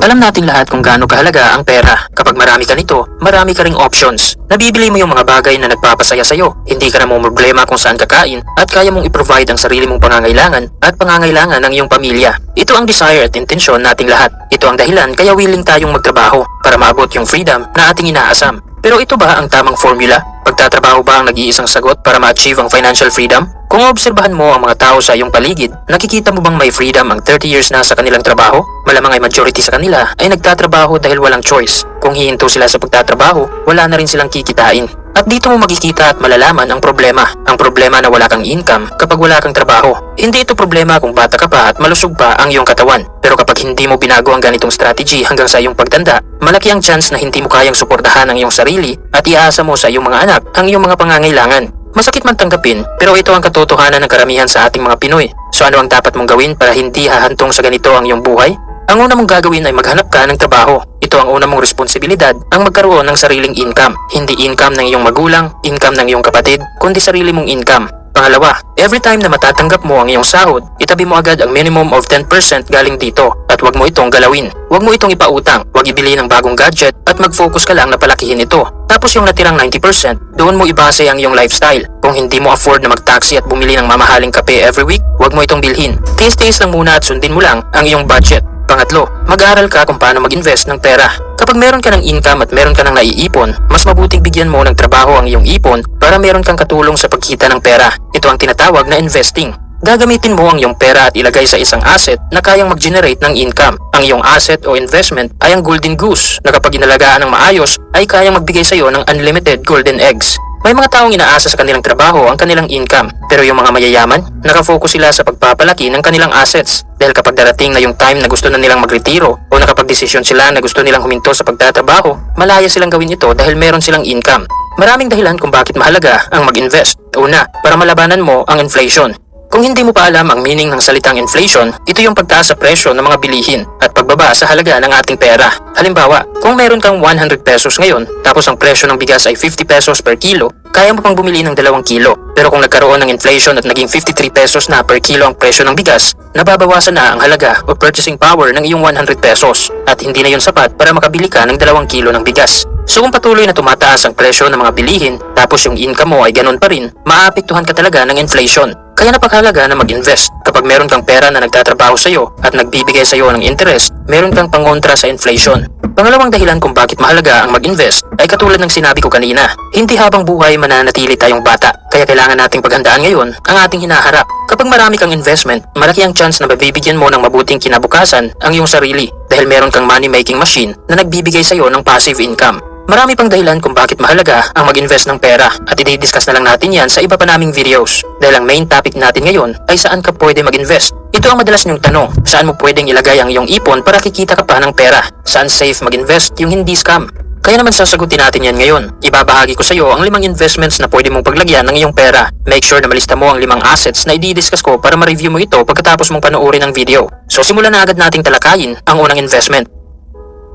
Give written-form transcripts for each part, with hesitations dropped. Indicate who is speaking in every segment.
Speaker 1: Alam nating lahat kung gaano kahalaga ang pera. Kapag marami ka nito, marami ka ring options. Nabibili mo yung mga bagay na nagpapasaya sa'yo. Hindi ka na problema kung saan kakain at kaya mong i-provide ang sarili mong pangangailangan at pangangailangan ng iyong pamilya. Ito ang desire at intensyon nating lahat. Ito ang dahilan kaya willing tayong magtrabaho para maabot yung freedom na ating inaasam. Pero ito ba ang tamang formula? Pagtatrabaho ba ang nag-iisang sagot para ma-achieve ang financial freedom? Kung obserbahan mo ang mga tao sa iyong paligid, nakikita mo bang may freedom ang 30 years na sa kanilang trabaho? Malamang ay majority sa kanila ay nagtatrabaho dahil walang choice. Kung hihinto sila sa pagtatrabaho, wala na rin silang kikitain. At dito mo makikita at malalaman ang problema. Ang problema na wala kang income kapag wala kang trabaho. Hindi ito problema kung bata ka pa at malusog pa ang iyong katawan. Pero kapag hindi mo binago ang ganitong strategy hanggang sa iyong pagtanda, malaki ang chance na hindi mo kayang suportahan ang iyong sarili at iaasa mo sa iyong mga anak ang iyong mga pangangailangan. Masakit man tanggapin, pero ito ang katotohanan ng karamihan sa ating mga Pinoy. So ano ang dapat mong gawin para hindi hahantong sa ganito ang iyong buhay? Ang una mong gagawin ay maghanap ka ng trabaho. Ito ang una mong responsibilidad, ang magkaroon ng sariling income. Hindi income ng iyong magulang, income ng iyong kapatid, kundi sarili mong income. Pangalawa, every time na matatanggap mo ang iyong sahod, itabi mo agad ang minimum of 10% galing dito at huwag mo itong galawin. Huwag mo itong ipautang, huwag ibili ng bagong gadget at mag-focus ka lang na palakihin ito. Tapos yung natirang 90%, doon mo ibase ang iyong lifestyle. Kung hindi mo afford na mag-taxi at bumili ng mamahaling kape every week, huwag mo itong bilhin. Tiis-tiis lang muna at sundin mo lang ang iyong budget. Pangatlo, mag-aaral ka kung paano mag-invest ng pera. Kapag meron ka ng income at meron ka ng naiipon, mas mabuting bigyan mo ng trabaho ang iyong ipon para meron kang katulong sa pagkita ng pera. Ito ang tinatawag na investing. Gagamitin mo ang iyong pera at ilagay sa isang asset na kayang mag-generate ng income. Ang iyong asset o investment ay ang golden goose na kapag inalagaan ng maayos ay kayang magbigay sa iyo ng unlimited golden eggs. May mga taong inaasa sa kanilang trabaho ang kanilang income, pero yung mga mayayaman, nakafocus sila sa pagpapalaki ng kanilang assets. Dahil kapag darating na yung time na gusto na nilang magretiro o nakapag-desisyon sila na gusto nilang huminto sa pagtatrabaho, malaya silang gawin ito dahil meron silang income. Maraming dahilan kung bakit mahalaga ang mag-invest. Una, para malabanan mo ang inflation. Kung hindi mo pa alam ang meaning ng salitang inflation, ito yung pagtaas sa presyo ng mga bilihin at pagbaba sa halaga ng ating pera. Halimbawa, kung meron kang 100 pesos ngayon, tapos ang presyo ng bigas ay 50 pesos per kilo, kaya mo pang bumili ng 2 kilo. Pero kung nagkaroon ng inflation at naging 53 pesos na per kilo ang presyo ng bigas, nababawasan na ang halaga o purchasing power ng iyong 100 pesos at hindi na yun sapat para makabili ka ng 2 kilo ng bigas. So kung patuloy na tumataas ang presyo ng mga bilihin, tapos yung income mo ay ganun pa rin, maapektuhan ka talaga ng inflation. Kaya napakahalaga na mag-invest. Kapag meron kang pera na nagtatrabaho sa iyo at nagbibigay sa iyo ng interest, meron kang pangontra sa inflation. Pangalawang dahilan kung bakit mahalaga ang mag-invest ay katulad ng sinabi ko kanina. Hindi habang buhay mananatili tayong bata, kaya kailangan nating paghandaan ngayon ang ating hinaharap. Kapag marami kang investment, malaki ang chance na mabibigyan mo ng mabuting kinabukasan ang iyong sarili dahil meron kang money-making machine na nagbibigay sa iyo ng passive income. Marami pang dahilan kung bakit mahalaga ang mag-invest ng pera at i-discuss na lang natin yan sa iba pa naming videos dahil ang main topic natin ngayon ay saan ka pwede mag-invest. Ito ang madalas niyong tanong, saan mo pwedeng ilagay ang iyong ipon para kikita ka pa ng pera? Saan safe mag-invest yung hindi scam? Kaya naman sasagutin natin yan ngayon. Ibabahagi ko sa iyo ang 5 investments na pwede mong paglagyan ng iyong pera. Make sure na malista mo ang 5 assets na i-discuss ko para ma-review mo ito pagkatapos mong panoorin ang video. So simulan na agad nating talakayin ang unang investment.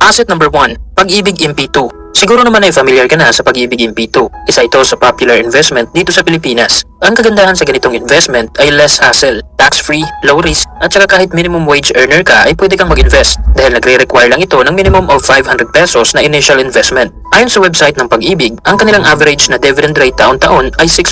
Speaker 1: Asset number 1, Pag-ibig MP2. Siguro naman ay familiar ka na sa Pag-ibig MP2. Isa ito sa popular investment dito sa Pilipinas. Ang kagandahan sa ganitong investment ay less hassle, tax-free, low risk, at saka kahit minimum wage earner ka ay pwede kang mag-invest dahil nagre-require lang ito ng minimum of 500 pesos na initial investment. Ayon sa website ng Pag-ibig, ang kanilang average na dividend rate taon-taon ay 6%.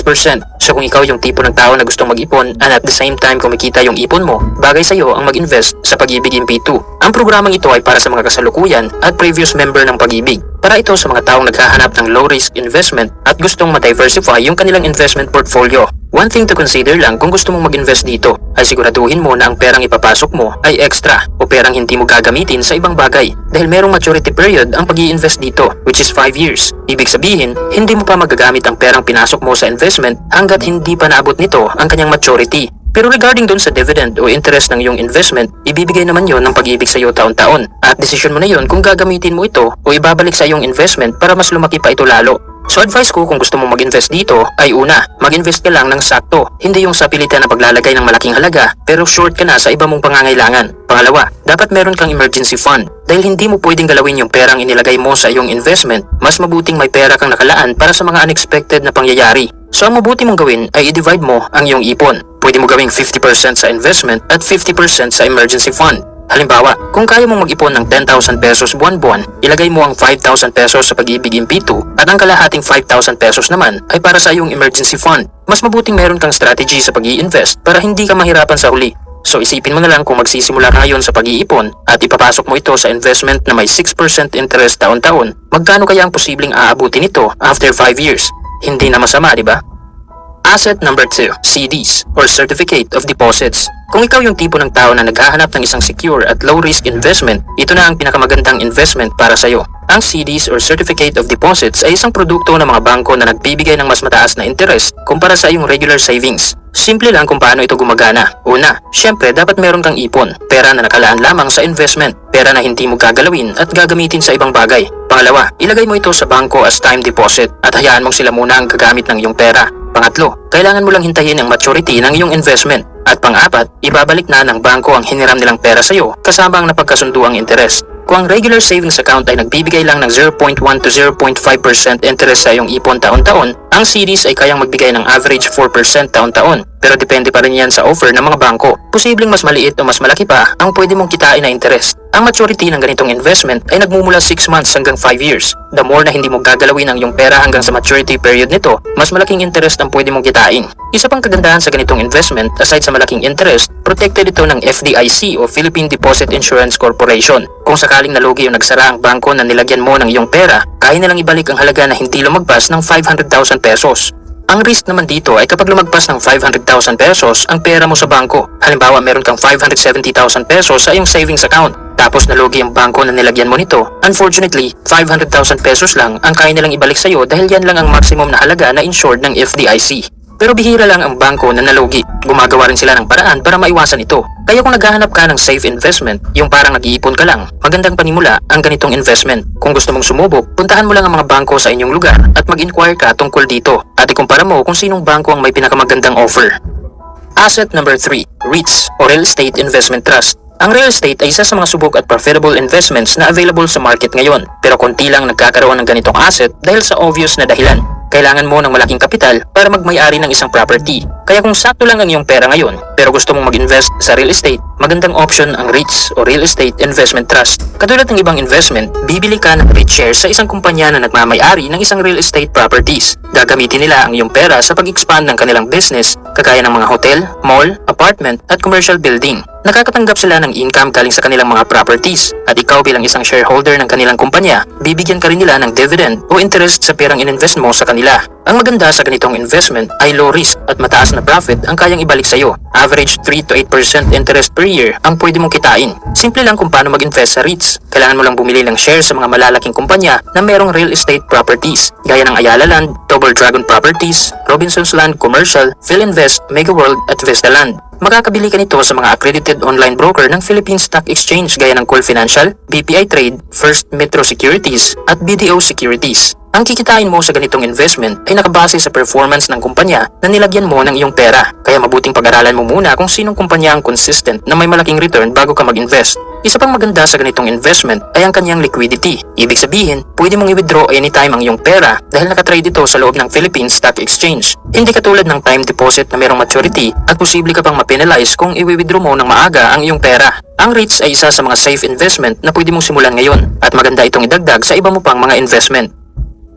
Speaker 1: So kung ikaw yung tipo ng tao na gustong mag-ipon and at the same time kumikita yung ipon mo, bagay sa'yo ang mag-invest sa Pag-ibig MP2. Ang programang ito ay para sa mga kasalukuyan at previous member ng Pag-ibig. Para ito sa mga taong naghahanap ng low-risk investment at gustong ma-diversify yung kanilang investment portfolio. One thing to consider lang kung gusto mong mag-invest dito ay siguraduhin mo na ang perang ipapasok mo ay extra o perang hindi mo gagamitin sa ibang bagay dahil merong maturity period ang pag-i-invest dito which is 5 years. Ibig sabihin, hindi mo pa magagamit ang perang pinasok mo sa investment hanggat hindi pa naabot nito ang kanyang maturity. Pero regarding dun sa dividend o interest ng iyong investment, ibibigay naman yon ng Pag-ibig sa iyo taon-taon at desisyon mo na yon kung gagamitin mo ito o ibabalik sa iyong investment para mas lumaki pa ito lalo. So advice ko kung gusto mong mag-invest dito ay una, mag-invest ka lang ng sakto, hindi yung sa pilitan na paglalagay ng malaking halaga pero short ka na sa iba mong pangangailangan. Pangalawa, dapat meron kang emergency fund dahil hindi mo pwedeng galawin yung perang inilagay mo sa iyong investment, mas mabuting may pera kang nakalaan para sa mga unexpected na pangyayari. So ang mabuti mong gawin ay i-divide mo ang iyong ipon. Pwede mo gawing 50% sa investment at 50% sa emergency fund. Halimbawa, kung kaya mong mag-ipon ng 10,000 pesos buwan-buwan, ilagay mo ang 5,000 pesos sa Pag-ibig MP2 at ang kalahating 5,000 pesos naman ay para sa iyong emergency fund. Mas mabuting meron kang strategy sa pag-i-invest para hindi ka mahirapan sa huli. So isipin mo na lang kung magsisimula ka ngayon sa pag-iipon at ipapasok mo ito sa investment na may 6% interest taon-taon, magkano kaya ang posibleng aabutin nito after 5 years? Hindi na masama, di ba? Asset number 2, CDs or Certificate of Deposits. Kung ikaw yung tipo ng tao na naghahanap ng isang secure at low-risk investment, ito na ang pinakamagandang investment para sa'yo. Ang CDs or Certificate of Deposits ay isang produkto ng mga bangko na nagbibigay ng mas mataas na interest kumpara sa iyong regular savings. Simple lang kung paano ito gumagana. Una, syempre dapat meron kang ipon, pera na nakalaan lamang sa investment, pera na hindi mo gagalawin at gagamitin sa ibang bagay. Pangalawa, ilagay mo ito sa bangko as time deposit at hayaan mong sila muna ang gagamit ng iyong pera. Pangatlo, kailangan mo lang hintayin ang maturity ng iyong investment. At pang-apat, ibabalik na ng bangko ang hiniram nilang pera sa iyo kasama ang napagkasunduang interest. Kung ang regular savings account ay nagbibigay lang ng 0.1 to 0.5% interest sa iyong ipon taon-taon, ang CDs ay kayang magbigay ng average 4% taon-taon. Pero depende pa rin yan sa offer ng mga bangko. Posibleng mas maliit o mas malaki pa ang pwede mong kitain na interest. Ang maturity ng ganitong investment ay nagmumula 6 months hanggang 5 years. The more na hindi mo gagalawin ang iyong pera hanggang sa maturity period nito, mas malaking interest ang pwede mong kitain. Isa pang kagandahan sa ganitong investment, aside sa malaking interest, protected ito ng FDIC o Philippine Deposit Insurance Corporation. Kung sakaling nalugi o nagsara ang bangko na nilagyan mo ng iyong pera, kaya nilang ibalik ang halaga na hindi lumagpas ng 500,000 pesos. Ang risk naman dito ay kapag lumagpas ng 500,000 pesos ang pera mo sa bangko. Halimbawa, meron kang 570,000 pesos sa iyong savings account. Tapos nalugi ang bangko na nilagyan mo nito. Unfortunately, 500,000 pesos lang ang kaya nilang ibalik sa iyo dahil yan lang ang maximum na halaga na insured ng FDIC. Pero bihira lang ang bangko na nalugi. Gumagawa rin sila ng paraan para maiwasan ito. Kaya kung naghahanap ka ng safe investment, yung parang nag-iipon ka lang, magandang panimula ang ganitong investment. Kung gusto mong sumubok, puntahan mo lang ang mga bangko sa inyong lugar at mag-inquire ka tungkol dito at ikumpara mo kung sinong bangko ang may pinakamagandang offer. Asset number 3, REITs o Real Estate Investment Trust. Ang real estate ay isa sa mga subok at profitable investments na available sa market ngayon. Pero konti lang nagkakaroon ng ganitong asset dahil sa obvious na dahilan. Kailangan mo ng malaking kapital para magmay-ari ng isang property. Kaya kung sakto lang ang iyong pera ngayon, pero gusto mong mag-invest sa real estate, magandang option ang REITs o Real Estate Investment Trust. Katulad ng ibang investment, bibili ka ng REIT shares sa isang kumpanya na nagmamay-ari ng isang real estate properties. Gagamitin nila ang iyong pera sa pag-expand ng kanilang business, kagaya ng mga hotel, mall, apartment at commercial building. Nakakatanggap sila ng income galing sa kanilang mga properties at ikaw bilang isang shareholder ng kanilang kumpanya, bibigyan ka rin nila ng dividend o interest sa perang ininvest mo sa kanila. Ang maganda sa ganitong investment ay low risk at mataas na profit ang kayang ibalik sa iyo. Average 3 to 8% interest per year ang pwede mong kitain. Simple lang kung paano mag-invest sa REITs. Kailangan mo lang bumili ng shares sa mga malalaking kumpanya na merong real estate properties gaya ng Ayala Land, Double Dragon Properties, Robinsons Land Commercial, Philinvest, Mega World at Vista Land. Makakabili ka nito sa mga accredited online broker ng Philippine Stock Exchange gaya ng Cole Financial, BPI Trade, First Metro Securities at BDO Securities. Ang kikitain mo sa ganitong investment ay nakabase sa performance ng kumpanya na nilagyan mo ng iyong pera. Kaya mabuting pag-aralan mo muna kung sinong kumpanya ang consistent na may malaking return bago ka mag-invest. Isa pang maganda sa ganitong investment ay ang kanyang liquidity. Ibig sabihin, pwede mong i-withdraw anytime ang iyong pera dahil nakatrade ito sa loob ng Philippine Stock Exchange. Hindi katulad ng time deposit na merong maturity at posible ka pang ma-penalize kung i-withdraw mo ng maaga ang iyong pera. Ang REITs ay isa sa mga safe investment na pwede mong simulan ngayon at maganda itong idagdag sa iba mo pang mga investment.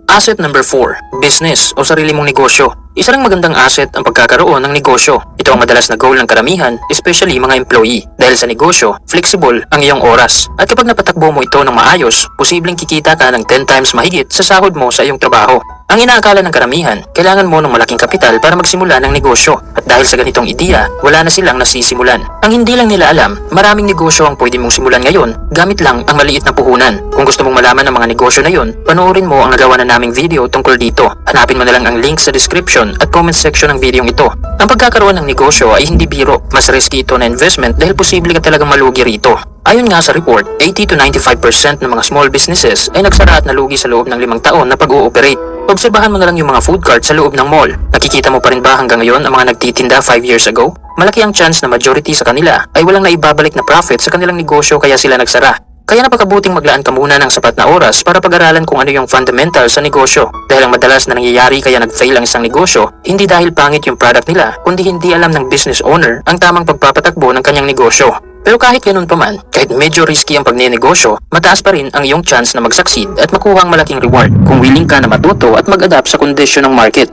Speaker 1: Asset number 4, business o sarili mong negosyo. Isa ring magandang asset ang pagkakaroon ng negosyo. Ito ang madalas na goal ng karamihan, especially mga employee. Dahil sa negosyo, flexible ang iyong oras. At kapag napatakbo mo ito ng maayos, posibleng kikita ka ng 10 times mahigit sa sahod mo sa iyong trabaho. Ang inaakala ng karamihan, kailangan mo ng malaking kapital para magsimula ng negosyo. At dahil sa ganitong ideya, wala na silang nasisimulan. Ang hindi lang nila alam, maraming negosyo ang pwede mong simulan ngayon gamit lang ang maliit na puhunan. Kung gusto mong malaman ang mga negosyo na yun, panoorin mo ang nagawa na naming video tungkol dito. Hanapin mo na lang ang link sa description at comment section ng video ito. Ang pagkakaroon ng negosyo ay hindi biro. Mas risky ito na investment dahil posible ka talagang malugi rito. Ayon nga sa report, 80 to 95% ng mga small businesses ay nagsara at nalugi sa loob ng 5 taon na pag-ooperate. Obserbahan mo na lang yung mga food cart sa loob ng mall. Nakikita mo pa rin ba hanggang ngayon ang mga nagtitinda 5 years ago? Malaki ang chance na majority sa kanila ay walang naibabalik na profit sa kanilang negosyo kaya sila nagsara. Kaya napakabuting maglaan ka muna ng sapat na oras para pag-aralan kung ano yung fundamental sa negosyo. Dahil ang madalas na nangyayari kaya nag-fail ang isang negosyo, hindi dahil pangit yung product nila, kundi hindi alam ng business owner ang tamang pagpapatakbo ng kanyang negosyo. Pero kahit ganun pa man, kahit medyo risky ang pagnenegosyo, mataas pa rin ang iyong chance na mag-succeed at makuha ang malaking reward kung willing ka na matuto at mag-adapt sa kondisyon ng market.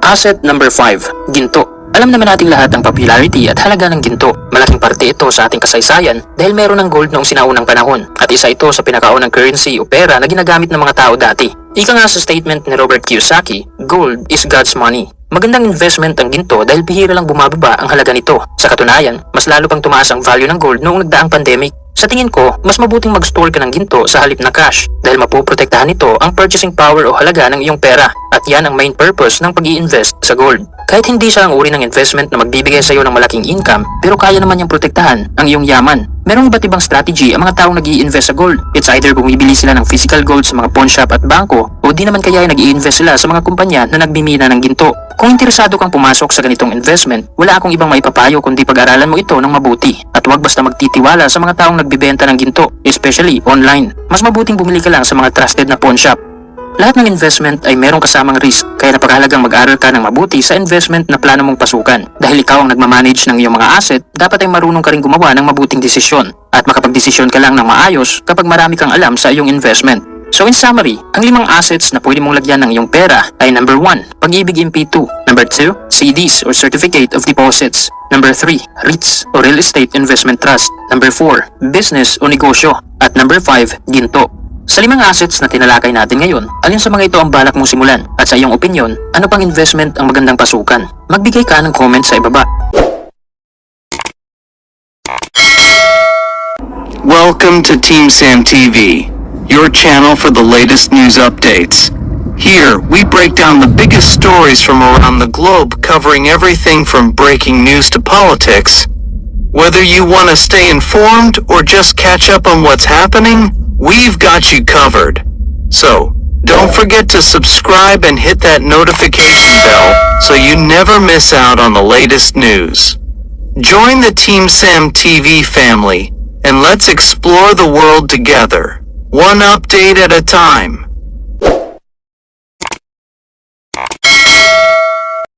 Speaker 1: Asset number 5, ginto. Alam naman nating lahat ang popularity at halaga ng ginto. Malaking parte ito sa ating kasaysayan dahil meron ng gold noong sinaunang panahon at isa ito sa pinakaunang currency o pera na ginagamit ng mga tao dati. Ika nga sa statement ni Robert Kiyosaki, gold is God's money. Magandang investment ang ginto dahil bihira lang bumababa ang halaga nito. Sa katunayan, mas lalo pang tumaas ang value ng gold noong nagdaang pandemic. Sa tingin ko, mas mabuting mag-store ka ng ginto sa halip na cash dahil mapoprotektahan nito ang purchasing power o halaga ng iyong pera at yan ang main purpose ng pag-i-invest sa gold. Kahit hindi siya ang uri ng investment na magbibigay sa iyo ng malaking income, pero kaya naman niyang protektahan ang iyong yaman. Merong iba't ibang strategy ang mga taong nag-i-invest sa gold. It's either bumibili sila ng physical gold sa mga pawn shop at bangko o di naman kaya ay nag-i-invest sila sa mga kumpanya na nagbimina ng ginto. Kung interesado kang pumasok sa ganitong investment, wala akong ibang maipapayo kundi pag-aralan mo ito ng mabuti at huwag basta magtitiwala sa mga taong nagbibenta ng ginto, especially online. Mas mabuting bumili ka lang sa mga trusted na pawn shop. Lahat ng investment ay merong kasamang risk, kaya napakahalagang mag-aral ka ng mabuti sa investment na plano mong pasukan. Dahil ikaw ang nagmamanage ng iyong mga asset, dapat ay marunong ka rin gumawa ng mabuting desisyon at makapagdesisyon ka lang ng maayos kapag marami kang alam sa iyong investment. So in summary, ang 5 assets na pwede mong lagyan ng iyong pera ay number 1, Pag-ibig MP2, number 2, CDs or Certificate of Deposits, number 3, REITs o Real Estate Investment Trust, number 4, Business o Negosyo, at number 5, Ginto. Sa 5 assets na tinalakay natin ngayon, alin sa mga ito ang balak mong simulan? At sa iyong opinion, ano pang investment ang magandang pasukan? Magbigay ka ng comment sa ibaba.
Speaker 2: Welcome to Team Sam TV, your channel for the latest news updates. Here, we break down the biggest stories from around the globe, covering everything from breaking news to politics. Whether you want to stay informed or just catch up on what's happening, we've got you covered. So, don't forget to subscribe and hit that notification bell so you never miss out on the latest news. Join the Team Sam TV family and let's explore the world together, one update at a time.